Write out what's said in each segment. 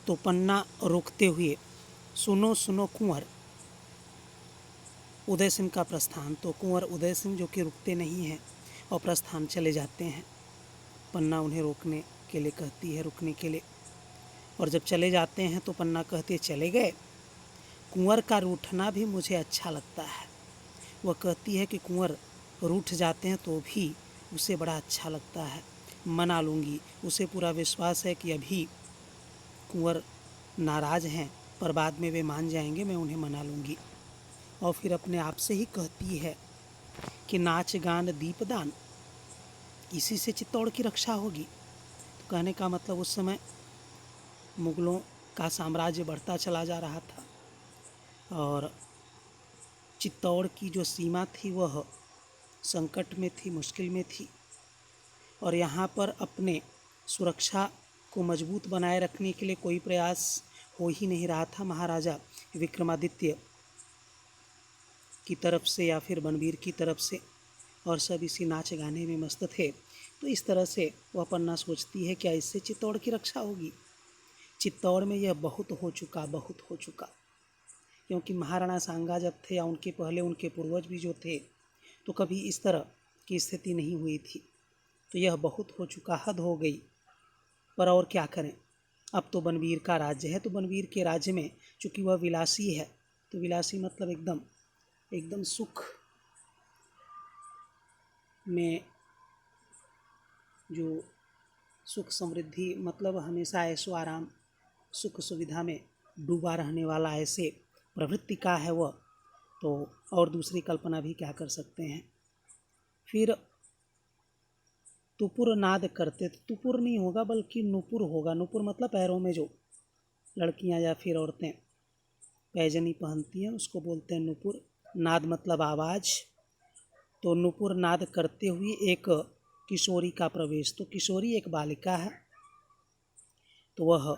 तो पन्ना रोकते हुए, सुनो सुनो कुंवर, उदय सिंह का प्रस्थान। तो कुंवर उदय सिंह जो कि रुकते नहीं हैं और प्रस्थान चले जाते हैं। पन्ना उन्हें रोकने के लिए कहती है, रुकने के लिए। और जब चले जाते हैं तो पन्ना कहती है, चले गए, कुंवर का रूठना भी मुझे अच्छा लगता है। वह कहती है कि कुंवर रूठ जाते हैं तो भी उसे बड़ा अच्छा लगता है, मना लूँगी। उसे पूरा विश्वास है कि अभी कुंवर नाराज़ हैं पर बाद में वे मान जाएंगे, मैं उन्हें मना लूँगी। और फिर अपने आप से ही कहती है कि नाच गान दीपदान, इसी से चित्तौड़ की रक्षा होगी। तो कहने का मतलब उस समय मुगलों का साम्राज्य बढ़ता चला जा रहा था और चित्तौड़ की जो सीमा थी वह संकट में थी, मुश्किल में थी। और यहाँ पर अपने सुरक्षा को मजबूत बनाए रखने के लिए कोई प्रयास हो ही नहीं रहा था महाराजा विक्रमादित्य की तरफ से या फिर बनबीर की तरफ से, और सब इसी नाच गाने में मस्त थे। तो इस तरह से वह पन्ना सोचती है क्या इससे चित्तौड़ की रक्षा होगी। चित्तौड़ में यह बहुत हो चुका, बहुत हो चुका, क्योंकि महाराणा सांगा जब थे या उनके पहले उनके पूर्वज भी जो थे तो कभी इस तरह की स्थिति नहीं हुई थी। तो यह बहुत हो चुका, हद हो गई। पर और क्या करें, अब तो बनबीर का राज्य है। तो बनबीर के राज्य में चूँकि वह विलासी है, तो विलासी मतलब एकदम एकदम सुख में, जो सुख समृद्धि मतलब हमेशा ऐशो आराम सुख सुविधा में डूबा रहने वाला ऐसे प्रवृत्ति का है वह। तो और दूसरी कल्पना भी क्या कर सकते हैं। फिर तुपुर नाद करते, तुपुर नहीं होगा बल्कि नुपुर होगा। नुपुर मतलब पैरों में जो लड़कियां या फिर औरतें पैजनी पहनती हैं उसको बोलते हैं नुपुर। नाद मतलब आवाज़। तो नुपुर नाद करते हुए एक किशोरी का प्रवेश। तो किशोरी एक बालिका है, तो वह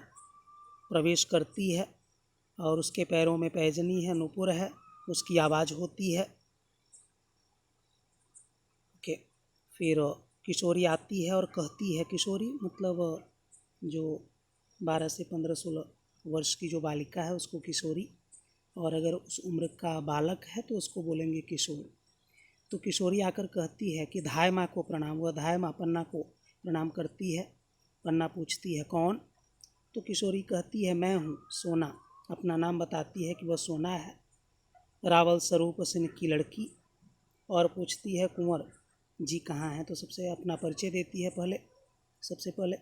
प्रवेश करती है और उसके पैरों में पैजनी है, नुपुर है, उसकी आवाज़ होती है। ओके, फिर किशोरी आती है और कहती है, किशोरी मतलब जो 12 से 15-16 वर्ष की जो बालिका है उसको किशोरी, और अगर उस उम्र का बालक है तो उसको बोलेंगे किशोर। तो किशोरी आकर कहती है कि धाय माँ को प्रणाम। वह धाय माँ पन्ना को प्रणाम करती है। पन्ना पूछती है कौन। तो किशोरी कहती है मैं हूँ सोना। अपना नाम बताती है कि वह सोना है, रावल स्वरूप सिंह की लड़की। और पूछती है कुंवर जी कहाँ हैं। तो सबसे अपना परिचय देती है सबसे पहले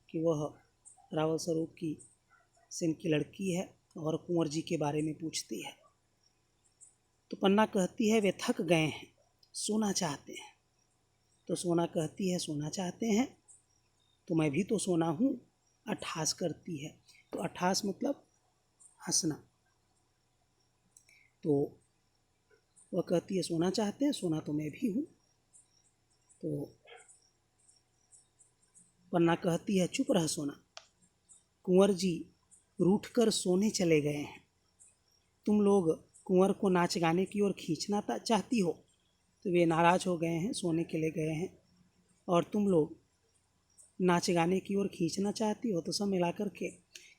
कि वह रावल स्वरूप की सिंह की लड़की है और कुंवर जी के बारे में पूछती है। तो पन्ना कहती है वे थक गए हैं, सोना चाहते हैं। तो सोना कहती है सोना चाहते हैं तो मैं भी तो सोना हूँ, अट्ठास करती है। तो अट्ठास मतलब हंसना। तो वह कहती है सोना चाहते हैं, सोना तो मैं भी हूँ। तो पन्ना कहती है चुप रह सोना, कुंवर जी रूठ कर सोने चले गए हैं। तुम लोग कुंवर को नाच गाने की ओर खींचना चाहती हो, तो वे नाराज़ हो गए हैं, सोने के लिए गए हैं। और तुम लोग नाच गाने की ओर खींचना चाहती हो, तो सब मिला कर के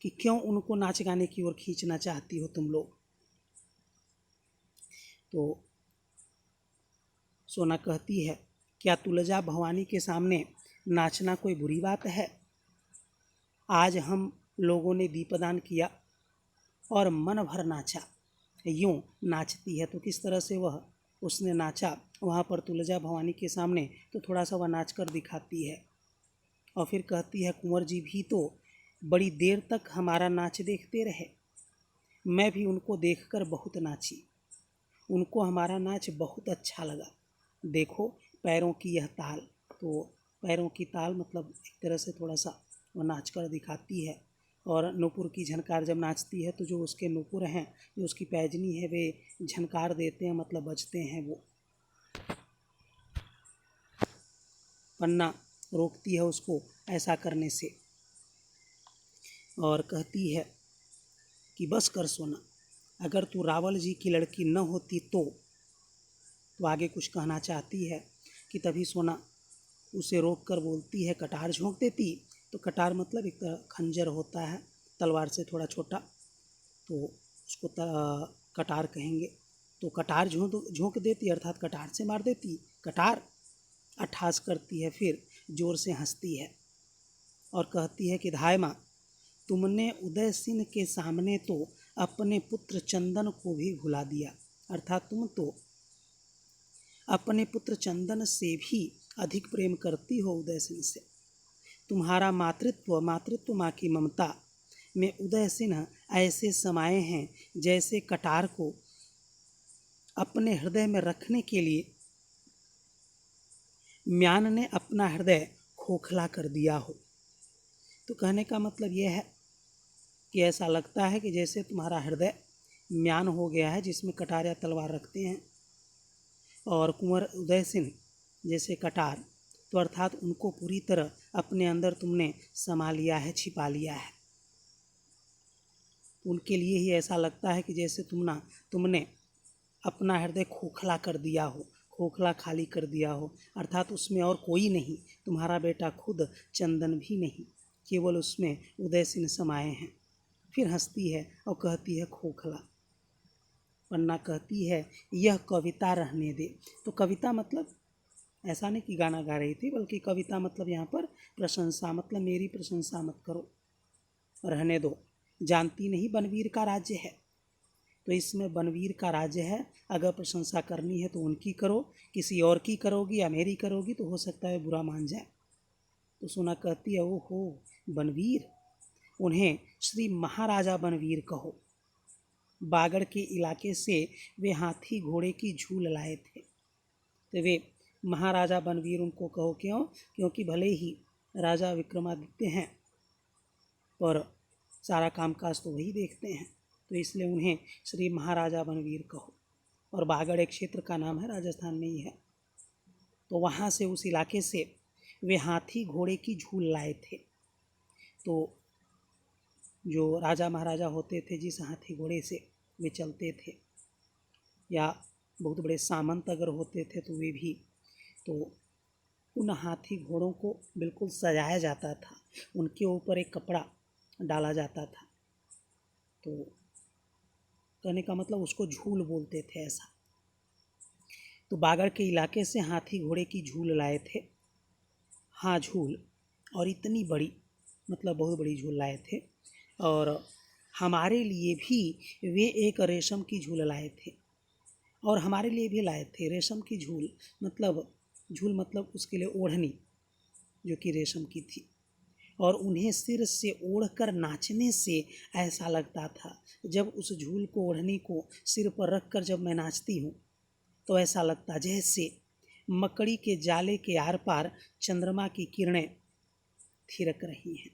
कि क्यों उनको नाच गाने की ओर खींचना चाहती हो तुम लोग। तो सोना कहती है क्या तुलजा भवानी के सामने नाचना कोई बुरी बात है। आज हम लोगों ने दीपदान किया और मन भर नाचा। यूँ नाचती है। तो किस तरह से वह उसने नाचा वहाँ पर तुलजा भवानी के सामने, तो थोड़ा सा वह नाच कर दिखाती है। और फिर कहती है कुंवर जी भी तो बड़ी देर तक हमारा नाच देखते रहे, मैं भी उनको देखकर बहुत नाची, उनको हमारा नाच बहुत अच्छा लगा। देखो पैरों की यह ताल। तो पैरों की ताल मतलब एक तरह से थोड़ा सा वो नाच कर दिखाती है। और नूपुर की झनकार जब नाचती है तो जो उसके नूपुर हैं, जो उसकी पैजनी है, वे झनकार देते हैं मतलब बजते हैं वो। पन्ना रोकती है उसको ऐसा करने से और कहती है कि बस कर सोना, अगर तू रावल जी की लड़की न होती तो आगे कुछ कहना चाहती है कि तभी सोना उसे रोक कर बोलती है कटार झोंक देती। तो कटार मतलब एक तरह खंजर होता है, तलवार से थोड़ा छोटा, तो उसको कटार कहेंगे। तो कटार झोंक देती है, अर्थात कटार से मार देती। कटार अट्ठास करती है, फिर जोर से हंसती है और कहती है कि धाय माँ, तुमने उदय सिंह के सामने तो अपने पुत्र चंदन को भी भुला दिया, अर्थात तुम तो अपने पुत्र चंदन से भी अधिक प्रेम करती हो उदय सिंह से। तुम्हारा मातृत्व माँ की ममता में उदय सिंह ऐसे समाये हैं जैसे कटार को अपने हृदय में रखने के लिए म्यान ने अपना हृदय खोखला कर दिया हो। तो कहने का मतलब यह है कि ऐसा लगता है कि जैसे तुम्हारा हृदय म्यान हो गया है, जिसमें कटार या तलवार रखते हैं, और कुंवर उदय सिंह जैसे कटार, तो अर्थात उनको पूरी तरह अपने अंदर तुमने समा लिया है, छिपा लिया है। उनके लिए ही ऐसा लगता है कि जैसे तुमने अपना हृदय खोखला कर दिया हो, खोखला खाली कर दिया हो, अर्थात उसमें और कोई नहीं, तुम्हारा बेटा खुद चंदन भी नहीं, केवल उसमें उदय सिंह समाये हैं। फिर हंसती है और कहती है खोखला। पन्ना कहती है यह कविता रहने दे। तो कविता मतलब ऐसा नहीं कि गाना गा रही थी, बल्कि कविता मतलब यहाँ पर प्रशंसा, मतलब मेरी प्रशंसा मत करो, रहने दो। जानती नहीं बनवीर का राज्य है, तो इसमें बनवीर का राज्य है। अगर प्रशंसा करनी है तो उनकी करो, किसी और की करोगी या मेरी करोगी तो हो सकता है बुरा मान जाए। तो सोना कहती है ओहो बनवीर, उन्हें श्री महाराजा बनवीर कहो। बागड़ के इलाके से वे हाथी घोड़े की झूल लाए थे, तो वे महाराजा बनवीर उनको कहो। क्यों? क्योंकि भले ही राजा विक्रमादित्य हैं, पर सारा कामकाज तो वही देखते हैं, तो इसलिए उन्हें श्री महाराजा बनवीर कहो। और बागड़ एक क्षेत्र का नाम है, राजस्थान में ही है। तो वहाँ से, उस इलाके से वे हाथी घोड़े की झूल लाए थे। तो जो राजा महाराजा होते थे, जिस हाथी घोड़े से वे चलते थे, या बहुत बड़े सामंत अगर होते थे तो वे भी, तो उन हाथी घोड़ों को बिल्कुल सजाया जाता था, उनके ऊपर एक कपड़ा डाला जाता था। तो कहने का मतलब उसको झूल बोलते थे ऐसा। तो बागड़ के इलाके से हाथी घोड़े की झूल लाए थे। हाँ झूल, और इतनी बड़ी, मतलब बहुत बड़ी झूल लाए थे। और हमारे लिए भी वे एक रेशम की झूल लाए थे, और हमारे लिए भी लाए थे रेशम की झूल। मतलब झूल मतलब उसके लिए ओढ़नी, जो कि रेशम की थी। और उन्हें सिर से ओढ़कर नाचने से ऐसा लगता था, जब उस झूल को, ओढ़नी को सिर पर रखकर जब मैं नाचती हूँ, तो ऐसा लगता जैसे मकड़ी के जाले के आर पार चंद्रमा की किरणें थिरक रही हैं।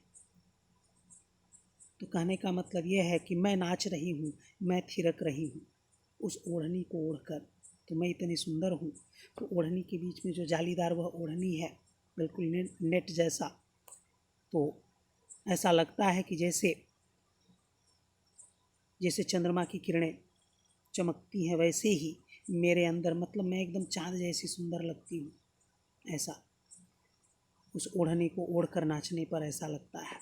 तो कहने का मतलब यह है कि मैं नाच रही हूँ, मैं थिरक रही हूँ उस ओढ़नी को ओढ़कर। तो मैं इतनी सुंदर हूँ। तो ओढ़नी के बीच में जो जालीदार वह ओढ़नी है, बिल्कुल नेट जैसा, तो ऐसा लगता है कि जैसे चंद्रमा की किरणें चमकती हैं, वैसे ही मेरे अंदर, मतलब मैं एकदम चाँद जैसी सुंदर लगती हूँ, ऐसा उस ओढ़नी को ओढ़कर नाचने पर ऐसा लगता है।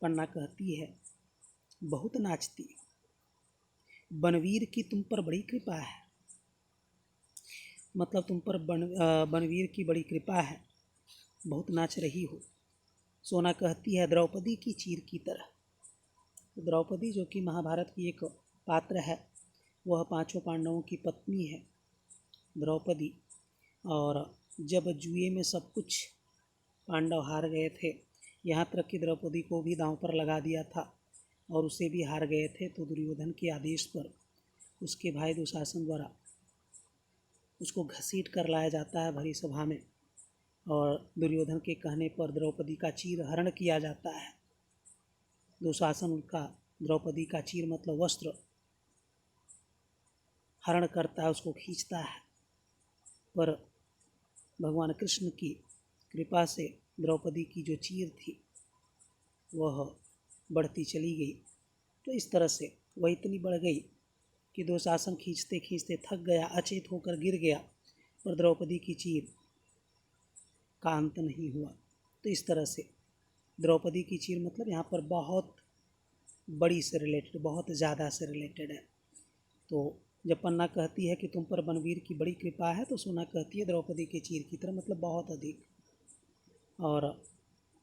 पन्ना कहती है बहुत नाचती, बनवीर की तुम पर बड़ी कृपा है, मतलब तुम पर बनवीर की बड़ी कृपा है, बहुत नाच रही हो। सोना कहती है द्रौपदी की चीर की तरह। तो द्रौपदी जो कि महाभारत की एक पात्र है, वह पांचों पांडवों की पत्नी है द्रौपदी। और जब जुए में सब कुछ पांडव हार गए थे, यहाँ तक कि द्रौपदी को भी दांव पर लगा दिया था और उसे भी हार गए थे, तो दुर्योधन के आदेश पर उसके भाई दुशासन द्वारा उसको घसीट कर लाया जाता है भरी सभा में, और दुर्योधन के कहने पर द्रौपदी का चीर हरण किया जाता है। दुशासन का द्रौपदी का चीर मतलब वस्त्र हरण करता है, उसको खींचता है। पर भगवान कृष्ण की कृपा से द्रौपदी की जो चीर थी वह बढ़ती चली गई। तो इस तरह से वह इतनी बढ़ गई कि दुशासन खींचते खींचते थक गया, अचेत होकर गिर गया, पर द्रौपदी की चीर का अंत नहीं हुआ। तो इस तरह से द्रौपदी की चीर मतलब यहाँ पर बहुत बड़ी से रिलेटेड, बहुत ज़्यादा से रिलेटेड है। तो जब पन्ना कहती है कि तुम पर बनवीर की बड़ी कृपा है, तो सोना कहती है द्रौपदी के चीर की तरह, मतलब बहुत अधिक, और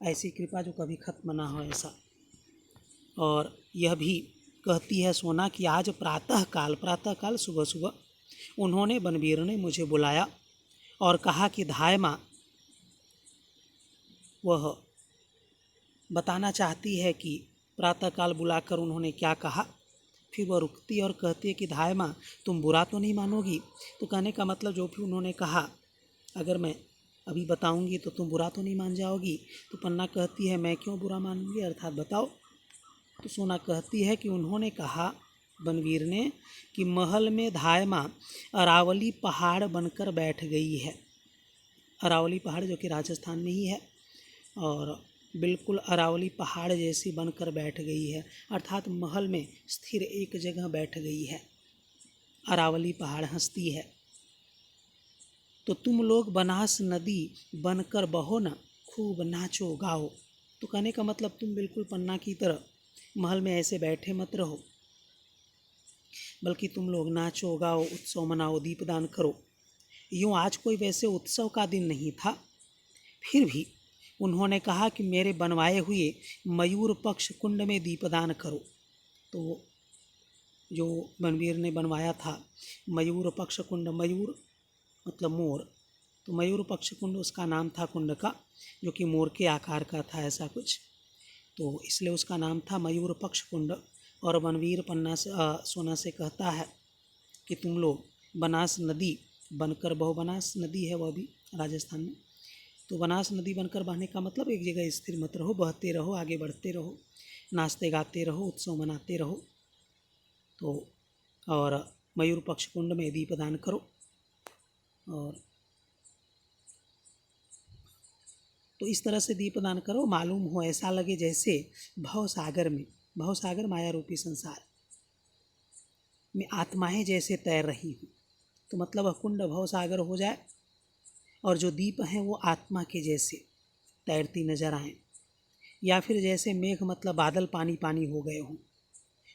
ऐसी कृपा जो कभी खत्म ना हो ऐसा। और यह भी कहती है सोना कि आज प्रातःकाल सुबह सुबह उन्होंने, बनवीर ने मुझे बुलाया और कहा कि धाय माँ, वह बताना चाहती है कि प्रातःकाल बुलाकर उन्होंने क्या कहा। फिर वह रुकती और कहती है कि धाय माँ, तुम बुरा तो नहीं मानोगी। तो कहने का मतलब जो भी उन्होंने कहा, अगर मैं अभी बताऊंगी तो तुम बुरा तो नहीं मान जाओगी। तो पन्ना कहती है मैं क्यों बुरा मानूंगी, अर्थात बताओ। तो सोना कहती है कि उन्होंने कहा, बनवीर ने, कि महल में धाय माँ अरावली पहाड़ बनकर बैठ गई है। अरावली पहाड़ जो कि राजस्थान में ही है, और बिल्कुल अरावली पहाड़ जैसी बनकर बैठ गई है, अर्थात महल में स्थिर एक जगह बैठ गई है। अरावली पहाड़ हंसती है। तो तुम लोग बनास नदी बनकर बहो न, खूब नाचो गाओ। तो कहने का मतलब तुम बिल्कुल पन्ना की तरह महल में ऐसे बैठे मत रहो, बल्कि तुम लोग नाचो गाओ, उत्सव मनाओ, दीपदान करो। यूँ आज कोई वैसे उत्सव का दिन नहीं था, फिर भी उन्होंने कहा कि मेरे बनवाए हुए मयूर पक्ष कुंड में दीपदान करो। तो जो बनवीर ने बनवाया था मयूर पक्ष कुंड, मयूर मतलब मोर, तो मयूर पक्ष कुंड उसका नाम था कुंड का, जो कि मोर के आकार का था ऐसा कुछ, तो इसलिए उसका नाम था मयूर पक्ष कुंड। और बनवीर पन्ना से सोना से कहता है कि तुम लोग बनास नदी बनकर बहो। बनास नदी है वह भी राजस्थान में। तो बनास नदी बनकर बहने का मतलब एक जगह स्थिर मत रहो, बहते रहो, आगे बढ़ते रहो, नाचते गाते रहो, उत्सव मनाते रहो। तो और मयूर पक्ष कुंड में दीपदान करो। और तो इस तरह से दीपदान करो, मालूम हो ऐसा लगे जैसे भवसागर में, भवसागर माया रूपी संसार में आत्माएं जैसे तैर रही हूँ। तो मतलब वह कुंड भवसागर हो जाए और जो दीप हैं वो आत्मा के जैसे तैरती नजर आएं, या फिर जैसे मेघ मतलब बादल पानी पानी हो गए हों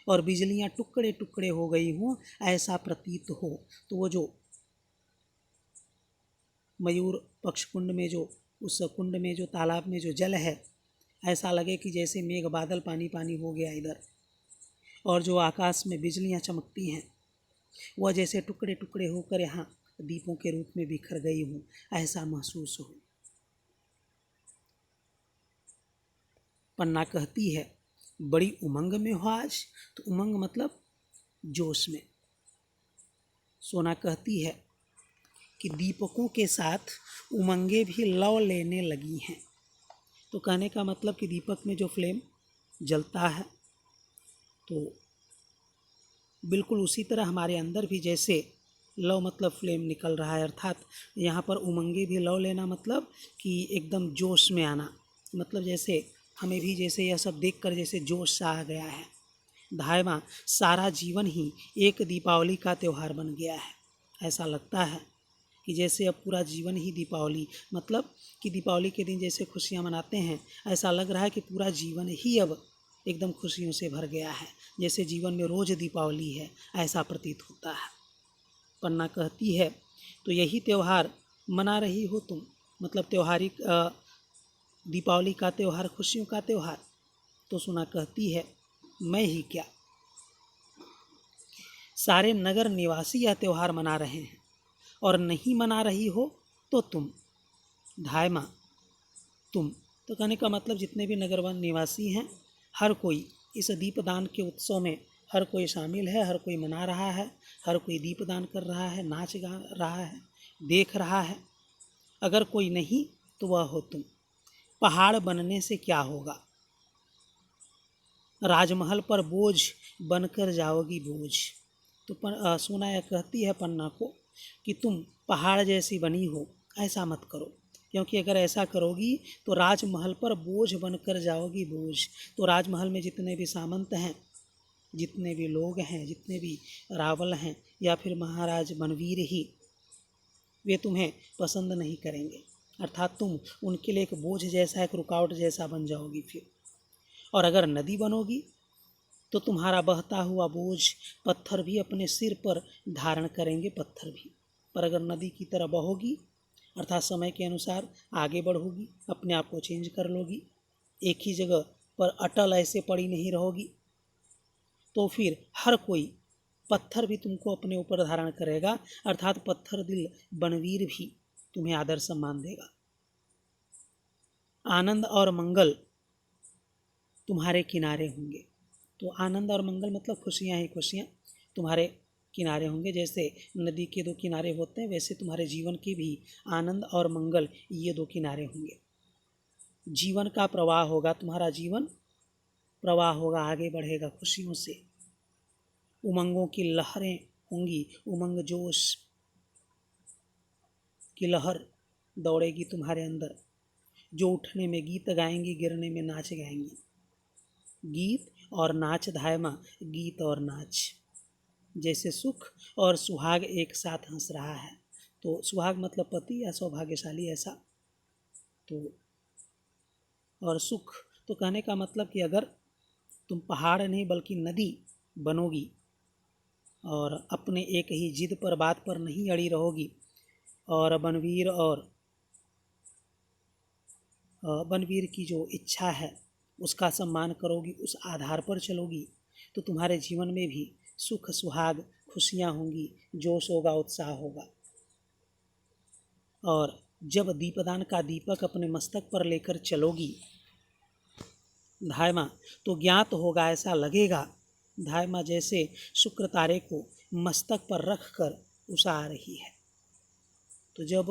और बिजलियां टुकड़े टुकड़े हो गई हों, ऐसा प्रतीत हो। तो वो जो मयूर पक्ष कुंड में, जो उस कुंड में जो तालाब में जो जल है, ऐसा लगे कि जैसे मेघ बादल पानी पानी हो गया इधर, और जो आकाश में बिजलियां चमकती हैं वह जैसे टुकड़े टुकड़े होकर यहाँ दीपों के रूप में बिखर गई हूँ, ऐसा महसूस हो। पन्ना कहती है बड़ी उमंग में हो आज। तो उमंग मतलब जोश में। सोना कहती है कि दीपकों के साथ उमंगे भी लौ लेने लगी हैं। तो कहने का मतलब कि दीपक में जो फ्लेम जलता है, तो बिल्कुल उसी तरह हमारे अंदर भी जैसे लौ मतलब फ्लेम निकल रहा है, अर्थात यहाँ पर उमंगे भी लौ लेना मतलब कि एकदम जोश में आना, मतलब जैसे हमें भी जैसे यह सब देखकर जैसे जोश सा आ गया है। धाय माँ, सारा जीवन ही एक दीपावली का त्यौहार बन गया है। ऐसा लगता है कि जैसे अब पूरा जीवन ही दीपावली, मतलब कि दीपावली के दिन जैसे खुशियाँ मनाते हैं, ऐसा लग रहा है कि पूरा जीवन ही अब एकदम खुशियों से भर गया है, जैसे जीवन में रोज दीपावली है, ऐसा प्रतीत होता है। पन्ना कहती है तो यही त्यौहार मना रही हो तुम, मतलब त्योहारी दीपावली का त्यौहार, खुशियों का त्यौहार। तो सोना कहती है मैं ही क्या, सारे नगर निवासी यह त्यौहार मना रहे हैं, और नहीं मना रही हो तो तुम, धाय माँ, तुम। तो कहने का मतलब जितने भी नगरवन निवासी हैं, हर कोई इस दीपदान के उत्सव में हर कोई शामिल है, हर कोई मना रहा है, हर कोई दीपदान कर रहा है, नाच गा रहा है, देख रहा है। अगर कोई नहीं तो वह हो तुम। पहाड़ बनने से क्या होगा, राजमहल पर बोझ बनकर जाओगी बोझ। तो सोना यह कहती है पन्ना को कि तुम पहाड़ जैसी बनी हो, ऐसा मत करो, क्योंकि अगर ऐसा करोगी तो राजमहल पर बोझ बनकर जाओगी बोझ। तो राजमहल में जितने भी सामंत हैं, जितने भी लोग हैं, जितने भी रावल हैं, या फिर महाराज बनवीर ही, वे तुम्हें पसंद नहीं करेंगे, अर्थात तुम उनके लिए एक बोझ जैसा, एक रुकावट जैसा बन जाओगी फिर। और अगर नदी बनोगी तो तुम्हारा बहता हुआ बोझ पत्थर भी अपने सिर पर धारण करेंगे, पत्थर भी। पर अगर नदी की तरह बहोगी, अर्थात समय के अनुसार आगे बढ़ोगी, अपने आप को चेंज कर लोगी, एक ही जगह पर अटल ऐसे पड़ी नहीं रहोगी, तो फिर हर कोई पत्थर भी तुमको अपने ऊपर धारण करेगा, अर्थात पत्थर दिल बनवीर भी तुम्हें आदर सम्मान देगा। आनंद और मंगल तुम्हारे किनारे होंगे। तो आनंद और मंगल मतलब खुशियाँ ही खुशियाँ तुम्हारे किनारे होंगे। जैसे नदी के दो किनारे होते हैं, वैसे तुम्हारे जीवन के भी आनंद और मंगल ये दो किनारे होंगे। जीवन का प्रवाह होगा, तुम्हारा जीवन प्रवाह होगा, आगे बढ़ेगा खुशियों से। उमंगों की लहरें होंगी, उमंग जोश की लहर दौड़ेगी तुम्हारे अंदर, जो उठने में गीत गाएंगी, गिरने में नाच गाएंगी। गीत और नाच धायमा, गीत और नाच। जैसे सुख और सुहाग एक साथ हंस रहा है, तो सुहाग मतलब पति या सौभाग्यशाली, ऐसा। तो और सुख, तो कहने का मतलब कि अगर तुम पहाड़ नहीं बल्कि नदी बनोगी और अपने एक ही जिद पर, बात पर नहीं अड़ी रहोगी, और बनवीर की जो इच्छा है उसका सम्मान करोगी, उस आधार पर चलोगी, तो तुम्हारे जीवन में भी सुख सुहाग खुशियाँ होंगी, जोश होगा, उत्साह होगा। और जब दीपदान का दीपक अपने मस्तक पर लेकर चलोगी धायमा, तो ज्ञात होगा, ऐसा लगेगा धायमा जैसे शुक्र तारे को मस्तक पर रख कर उषा आ रही है। तो जब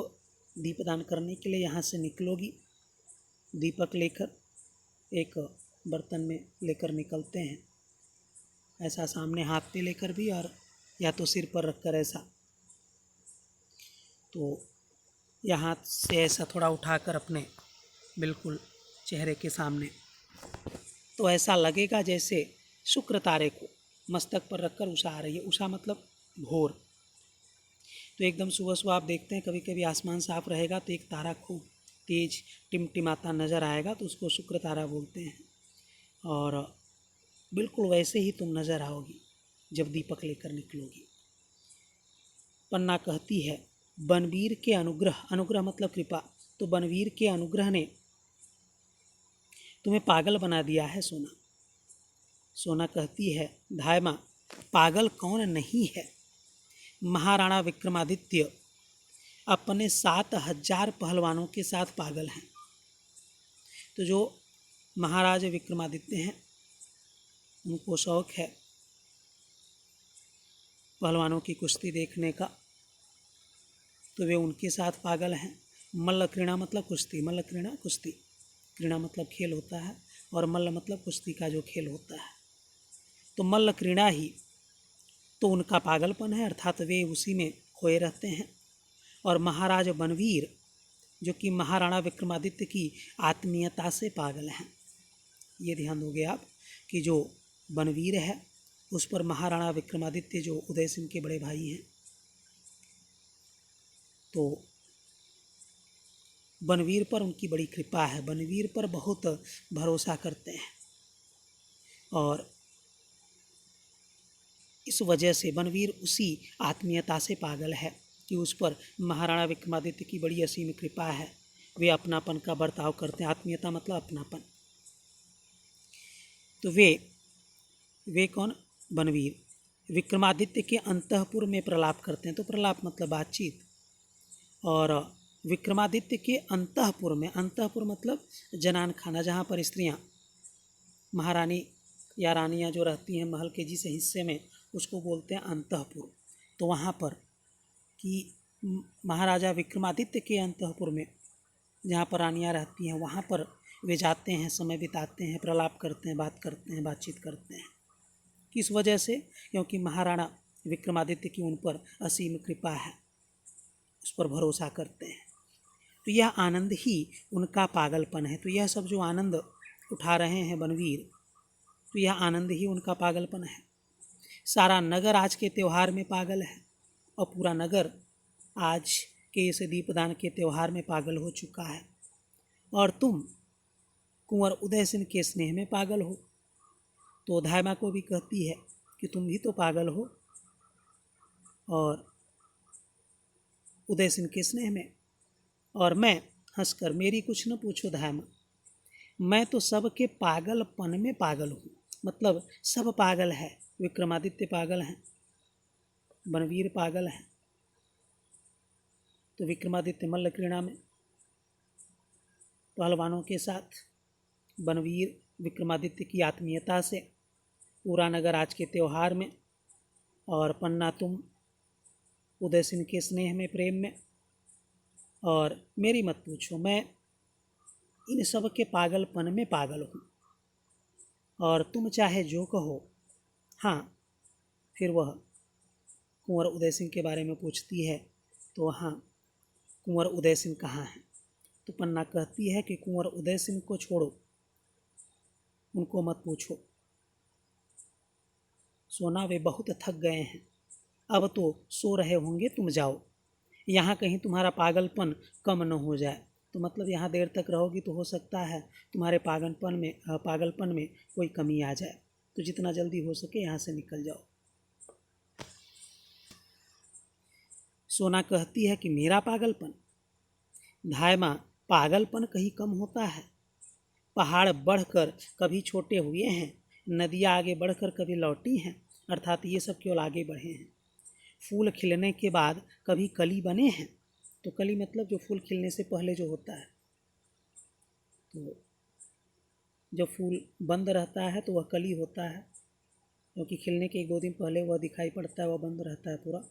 दीपदान करने के लिए यहाँ से निकलोगी, दीपक लेकर एक बर्तन में लेकर निकलते हैं, ऐसा सामने हाथ पे लेकर भी, और या तो सिर पर रखकर ऐसा। तो या हाथ से ऐसा थोड़ा उठाकर अपने बिल्कुल चेहरे के सामने, तो ऐसा लगेगा जैसे शुक्र तारे को मस्तक पर रखकर उषा आ रही है। उषा मतलब भोर। तो एकदम सुबह सुबह आप देखते हैं कभी कभी आसमान साफ रहेगा तो एक तारा खूब तेज टिमटिमाता नज़र आएगा, तो उसको शुक्र तारा बोलते हैं। और बिल्कुल वैसे ही तुम नज़र आओगी जब दीपक लेकर निकलोगी। पन्ना कहती है, बनवीर के अनुग्रह, अनुग्रह मतलब कृपा, तो बनवीर के अनुग्रह ने तुम्हें पागल बना दिया है सोना। सोना कहती है, धायमा पागल कौन नहीं है। महाराणा विक्रमादित्य अपने 7,000 पहलवानों के साथ पागल हैं। तो जो महाराज विक्रमादित्य हैं उनको शौक है पहलवानों की कुश्ती देखने का, तो वे उनके साथ पागल हैं। मल्ल क्रीड़ा मतलब कुश्ती, मल्ल क्रीड़ा कुश्ती, क्रीड़ा मतलब खेल होता है, और मल्ल मतलब कुश्ती का जो खेल होता है। तो मल्ल क्रीड़ा ही तो उनका पागलपन है, अर्थात वे उसी में खोए रहते हैं। और महाराज बनवीर जो कि महाराणा विक्रमादित्य की आत्मीयता से पागल हैं। ये ध्यान दोगे आप कि जो बनवीर है उस पर महाराणा विक्रमादित्य जो उदय सिंह के बड़े भाई हैं, तो बनवीर पर उनकी बड़ी कृपा है, बनवीर पर बहुत भरोसा करते हैं। और इस वजह से बनवीर उसी आत्मीयता से पागल है कि उस पर महाराणा विक्रमादित्य की बड़ी असीम कृपा है। वे अपनापन का बर्ताव करते हैं, आत्मीयता मतलब अपनापन। तो वे कौन, बनवीर विक्रमादित्य के अंतःपुर में प्रलाप करते हैं। तो प्रलाप मतलब बातचीत। और विक्रमादित्य के अंतःपुर में, अंतःपुर मतलब जनान खाना, जहाँ पर स्त्रियाँ महारानी या रानियाँ जो रहती हैं महल के जिस हिस्से में, उसको बोलते हैं अंतःपुर। तो वहाँ पर कि महाराजा विक्रमादित्य के अंतःपुर में जहाँ पर रानियाँ रहती हैं, वहाँ पर वे जाते हैं, समय बिताते हैं, प्रलाप करते हैं, बात करते हैं, बातचीत करते हैं। किस वजह से? क्योंकि महाराणा विक्रमादित्य की उन पर असीम कृपा है, उस पर भरोसा करते हैं। तो यह आनंद ही उनका पागलपन है। तो यह सब जो आनंद उठा रहे हैं बनवीर, तो यह आनंद ही उनका पागलपन है। सारा नगर आज के त्यौहार में पागल है, और पूरा नगर आज के इस दीपदान के त्यौहार में पागल हो चुका है। और तुम कुंवर उदय सिंह के स्नेह में पागल हो। तो धायमा को भी कहती है कि तुम भी तो पागल हो, और उदय सिंह के स्नेह में। और मैं हंसकर, मेरी कुछ न पूछो धायमा, मैं तो सबके पागलपन में पागल हूँ। मतलब सब पागल है, विक्रमादित्य पागल हैं, बनवीर पागल हैं। तो विक्रमादित्य मल्ल क्रीड़ा में पहलवानों के साथ, बनवीर विक्रमादित्य की आत्मीयता से, पूरा नगर आज के त्यौहार में, और पन्ना तुम उदय सिंह के स्नेह में, प्रेम में। और मेरी मत पूछो, मैं इन सब के पागलपन में पागल हूँ, और तुम चाहे जो कहो। हाँ, फिर वह कुंवर उदय सिंह के बारे में पूछती है, तो हाँ, कुंवर उदय सिंह कहाँ हैं? तो पन्ना कहती है कि कुंवर उदय सिंह को छोड़ो, उनको मत पूछो सोना, वे बहुत थक गए हैं, अब तो सो रहे होंगे, तुम जाओ, यहाँ कहीं तुम्हारा पागलपन कम न हो जाए। तो मतलब यहाँ देर तक रहोगी तो हो सकता है तुम्हारे पागलपन में कोई कमी आ जाए, तो जितना जल्दी हो सके यहाँ से निकल जाओ। सोना कहती है कि मेरा पागलपन? धायमा, पागलपन कहीं कम होता है? पहाड़ बढ़कर कभी छोटे हुए हैं, नदियाँ आगे बढ़कर कभी लौटी हैं, अर्थात ये सब केवल आगे बढ़े हैं। फूल खिलने के बाद कभी कली बने हैं। तो कली मतलब जो फूल खिलने से पहले जो होता है, तो जब फूल बंद रहता है तो वह कली होता है, क्योंकि खिलने के 1-2 दिन पहले वह दिखाई पड़ता है, वह बंद रहता है पूरा,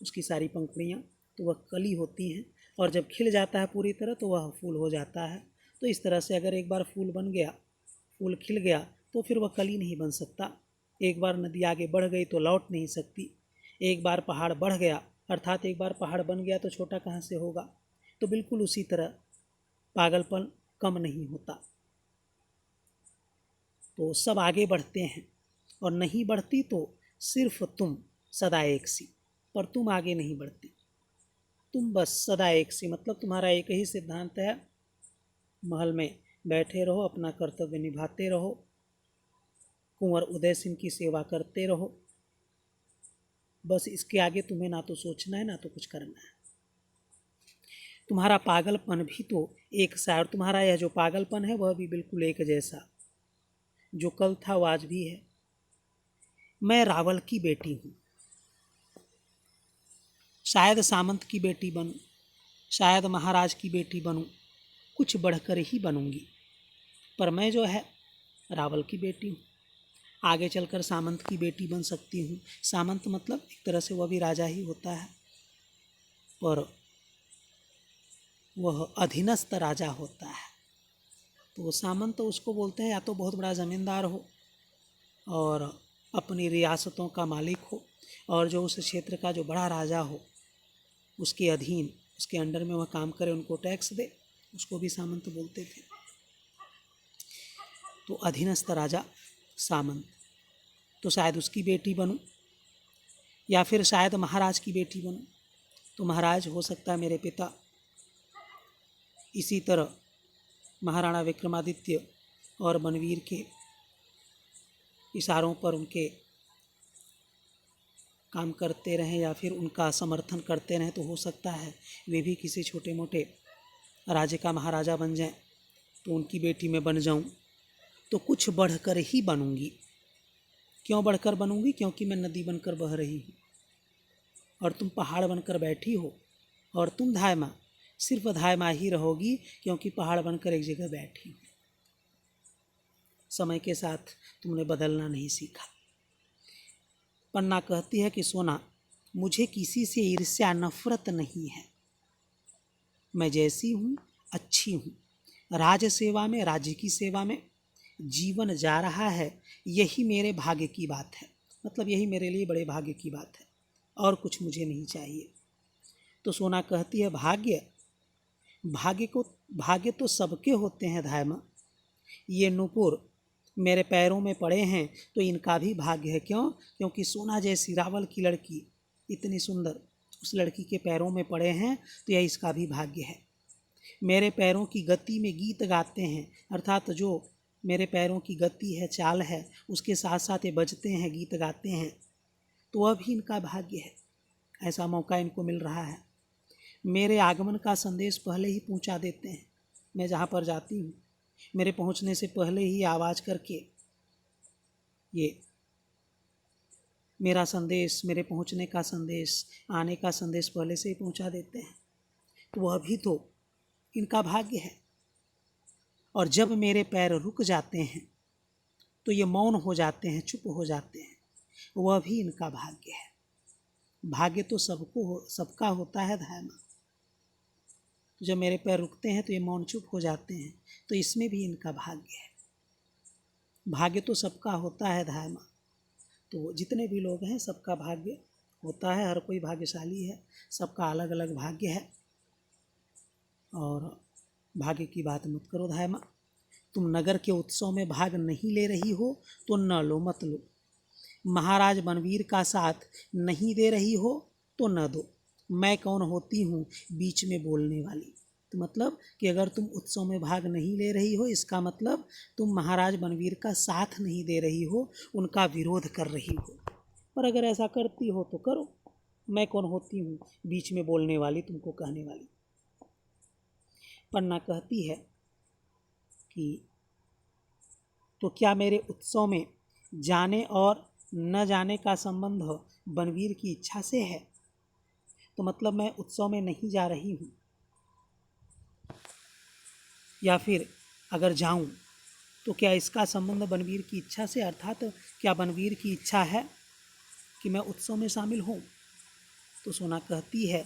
उसकी सारी पंखुड़ियाँ, तो वह कली होती हैं। और जब खिल जाता है पूरी तरह तो वह फूल हो जाता है। तो इस तरह से अगर एक बार फूल बन गया, फूल खिल गया, तो फिर वह कली नहीं बन सकता। एक बार नदी आगे बढ़ गई तो लौट नहीं सकती। एक बार पहाड़ बढ़ गया, अर्थात एक बार पहाड़ बन गया तो छोटा कहाँ से होगा। तो बिल्कुल उसी तरह पागलपन कम नहीं होता। तो सब आगे बढ़ते हैं, और नहीं बढ़ती तो सिर्फ तुम सदा एक सी, पर तुम आगे नहीं बढ़ती, तुम बस सदा एक सी। मतलब तुम्हारा एक ही सिद्धांत है, महल में बैठे रहो, अपना कर्तव्य निभाते रहो, कुंवर उदय सिंह की सेवा करते रहो, बस इसके आगे तुम्हें ना तो सोचना है ना तो कुछ करना है। तुम्हारा पागलपन भी तो एक सा, और तुम्हारा यह जो पागलपन है वह भी बिल्कुल एक जैसा, जो कल था वो आज भी है। मैं रावल की बेटी हूँ, शायद सामंत की बेटी बनूँ, शायद महाराज की बेटी बनूँ, कुछ बढ़कर ही बनूंगी, पर मैं जो है रावल की बेटी हूँ। आगे चलकर सामंत की बेटी बन सकती हूँ। सामंत मतलब एक तरह से वह भी राजा ही होता है, पर वह अधीनस्थ राजा होता है। तो सामंत तो उसको बोलते हैं या तो बहुत बड़ा ज़मींदार हो और अपनी रियासतों का मालिक हो, और जो उस क्षेत्र का जो बड़ा राजा हो उसके अधीन, उसके अंडर में वह काम करे, उनको टैक्स दे, उसको भी सामंत बोलते थे। तो अधीनस्थ राजा सामंत, तो शायद उसकी बेटी बनूं, या फिर शायद महाराज की बेटी बनूं। तो महाराज हो सकता है मेरे पिता। इसी तरह महाराणा विक्रमादित्य और बनवीर के इशारों पर उनके काम करते रहें या फिर उनका समर्थन करते रहें, तो हो सकता है वे भी किसी छोटे मोटे राज्य का महाराजा बन जाएं, तो उनकी बेटी मैं बन जाऊं। तो कुछ बढ़कर ही बनूंगी। क्यों बढ़कर बनूंगी? क्योंकि मैं नदी बनकर बह रही हूँ और तुम पहाड़ बनकर बैठी हो, और तुम धायमा सिर्फ धायमा ही रहोगी, क्योंकि पहाड़ बनकर एक जगह बैठी हो। समय के साथ तुमने बदलना नहीं सीखा। पन्ना कहती है कि सोना, मुझे किसी से ईर्ष्या नफरत नहीं है, मैं जैसी हूँ अच्छी हूँ। राज सेवा में, राज्य की सेवा में जीवन जा रहा है, यही मेरे भाग्य की बात है। मतलब यही मेरे लिए बड़े भाग्य की बात है, और कुछ मुझे नहीं चाहिए। तो सोना कहती है, भाग्य तो सबके होते हैं धायमा। ये नुपुर मेरे पैरों में पड़े हैं तो इनका भी भाग्य है। क्यों? क्योंकि सोना जैसी रावल की लड़की, इतनी सुंदर, उस लड़की के पैरों में पड़े हैं, तो यह इसका भी भाग्य है। मेरे पैरों की गति में गीत गाते हैं, अर्थात जो मेरे पैरों की गति है, चाल है, उसके साथ साथ ये बजते हैं, गीत गाते हैं, तो वह भी इनका भाग्य है। ऐसा मौका इनको मिल रहा है। मेरे आगमन का संदेश पहले ही पहुंचा देते हैं। मैं जहाँ पर जाती हूँ, मेरे पहुँचने से पहले ही आवाज़ करके ये मेरा संदेश, मेरे पहुँचने का संदेश, आने का संदेश पहले से ही पहुँचा देते हैं। तो वह भी तो इनका भाग्य है। और जब मेरे पैर रुक जाते हैं तो ये मौन हो जाते हैं, चुप हो जाते हैं, वह भी इनका भाग्य है। भाग्य तो सबका होता है धायमा। तो जब मेरे पैर रुकते हैं तो ये मौन चुप हो जाते हैं, तो इसमें भी इनका भाग्य है। भाग्य तो सबका होता है धायमा। तो जितने भी लोग हैं सबका भाग्य होता है, हर कोई भाग्यशाली है, सबका अलग अलग भाग्य है। और भाग्य की बात मत करो धायमा। तुम नगर के उत्सव में भाग नहीं ले रही हो तो न लो, मत लो। महाराज बनवीर का साथ नहीं दे रही हो तो न दो। मैं कौन होती हूँ बीच में बोलने वाली। तो मतलब कि अगर तुम उत्सव में भाग नहीं ले रही हो, इसका मतलब तुम महाराज बनवीर का साथ नहीं दे रही हो, उनका विरोध कर रही हो। पर अगर ऐसा करती हो तो करो, मैं कौन होती हूँ बीच में बोलने वाली, तुमको कहने वाली। पन्ना कहती है कि तो क्या मेरे उत्सव में जाने और न जाने का संबंध बनवीर की इच्छा से है। तो मतलब मैं उत्सव में नहीं जा रही हूँ, या फिर अगर जाऊँ तो क्या इसका संबंध बनवीर की इच्छा से, अर्थात क्या बनवीर की इच्छा है कि मैं उत्सव में शामिल हूँ। तो सोना कहती है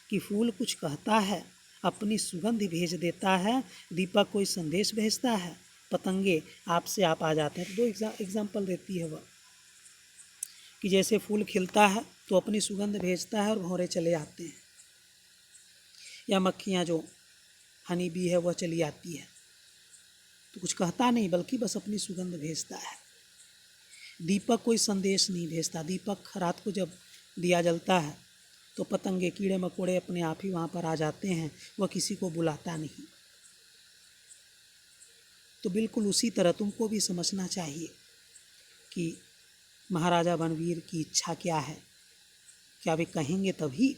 कि फूल कुछ कहता है, अपनी सुगंध भेज देता है, दीपक कोई संदेश भेजता है, पतंगे आपसे आप आ जाते हैं। तो दो एग्जाम्पल देती है वह कि जैसे फूल खिलता है तो अपनी सुगंध भेजता है और भंवरे चले आते हैं, या मक्खियाँ जो हनी बी है वह चली आती है, तो कुछ कहता नहीं बल्कि बस अपनी सुगंध भेजता है। दीपक कोई संदेश नहीं भेजता। दीपक रात को जब दिया जलता है तो पतंगे, कीड़े मकोड़े अपने आप ही वहाँ पर आ जाते हैं, वह किसी को बुलाता नहीं। तो बिल्कुल उसी तरह तुमको भी समझना चाहिए कि महाराजा बनवीर की इच्छा क्या है, क्या वे कहेंगे तभी।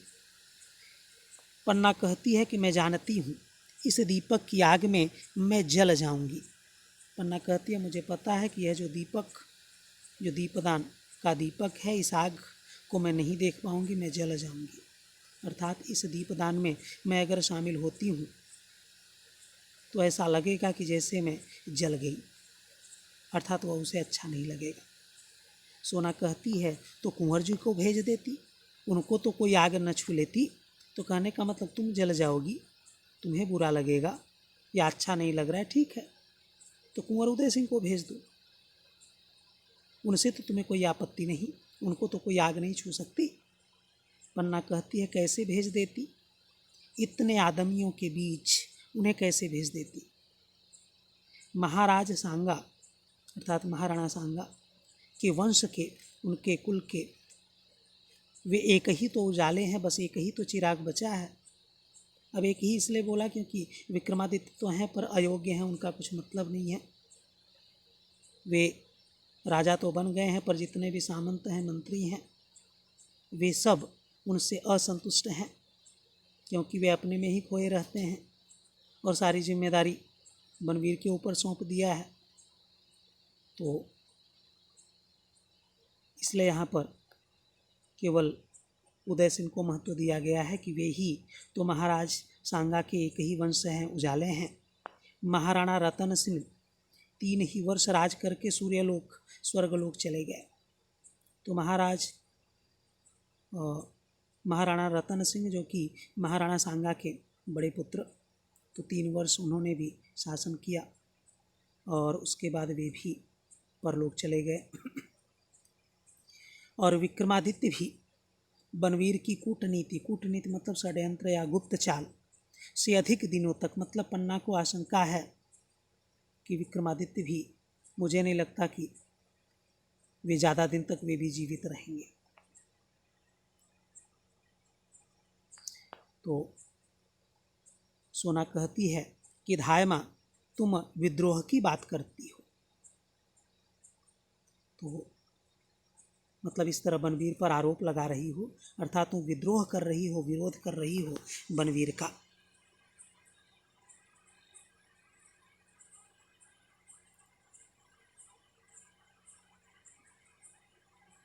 पन्ना कहती है कि मैं जानती हूँ इस दीपक की आग में मैं जल जाऊंगी। पन्ना कहती है मुझे पता है कि यह जो दीपदान का दीपक है, इस आग को मैं नहीं देख पाऊंगी, मैं जल जाऊंगी। अर्थात इस दीपदान में मैं अगर शामिल होती हूँ तो ऐसा लगेगा कि जैसे मैं जल गई, अर्थात वह उसे अच्छा नहीं लगेगा। सोना कहती है तो कुंवर जी को भेज देती, उनको तो कोई आग न छू लेती। तो कहने का मतलब तुम जल जाओगी, तुम्हें बुरा लगेगा या अच्छा नहीं लग रहा है, ठीक है, तो कुंवर उदय सिंह को भेज दो, उनसे तो तुम्हें कोई आपत्ति नहीं, उनको तो कोई आग नहीं छू सकती। पन्ना कहती है कैसे भेज देती, इतने आदमियों के बीच उन्हें कैसे भेज देती। महाराज सांगा अर्थात महाराणा सांगा के वंश के, उनके कुल के वे एक ही तो उजाले हैं, बस एक ही तो चिराग बचा है। अब एक ही इसलिए बोला क्योंकि विक्रमादित्य तो हैं पर अयोग्य हैं, उनका कुछ मतलब नहीं है। वे राजा तो बन गए हैं पर जितने भी सामंत हैं, मंत्री हैं, वे सब उनसे असंतुष्ट हैं, क्योंकि वे अपने में ही खोए रहते हैं और सारी जिम्मेदारी बनवीर के ऊपर सौंप दिया है। तो इसलिए यहाँ पर केवल उदय सिंह को महत्व दिया गया है कि वे ही तो महाराज सांगा के एक ही वंश हैं, उजाले हैं। महाराणा रतन सिंह 3 ही वर्ष राज करके सूर्यलोक स्वर्गलोक चले गए। तो महाराणा रतन सिंह जो कि महाराणा सांगा के बड़े पुत्र, तो 3 वर्ष उन्होंने भी शासन किया और उसके बाद वे भी परलोक चले गए। और विक्रमादित्य भी बनवीर की कूटनीति मतलब षड्यंत्र या गुप्त चाल से अधिक दिनों तक, मतलब पन्ना को आशंका है कि विक्रमादित्य भी, मुझे नहीं लगता कि वे ज़्यादा दिन तक वे भी जीवित रहेंगे। तो सोना कहती है कि धायमा तुम विद्रोह की बात करती हो। तो मतलब इस तरह बनवीर पर आरोप लगा रही हो, अर्थात तुम विद्रोह कर रही हो, विरोध कर रही हो बनवीर का।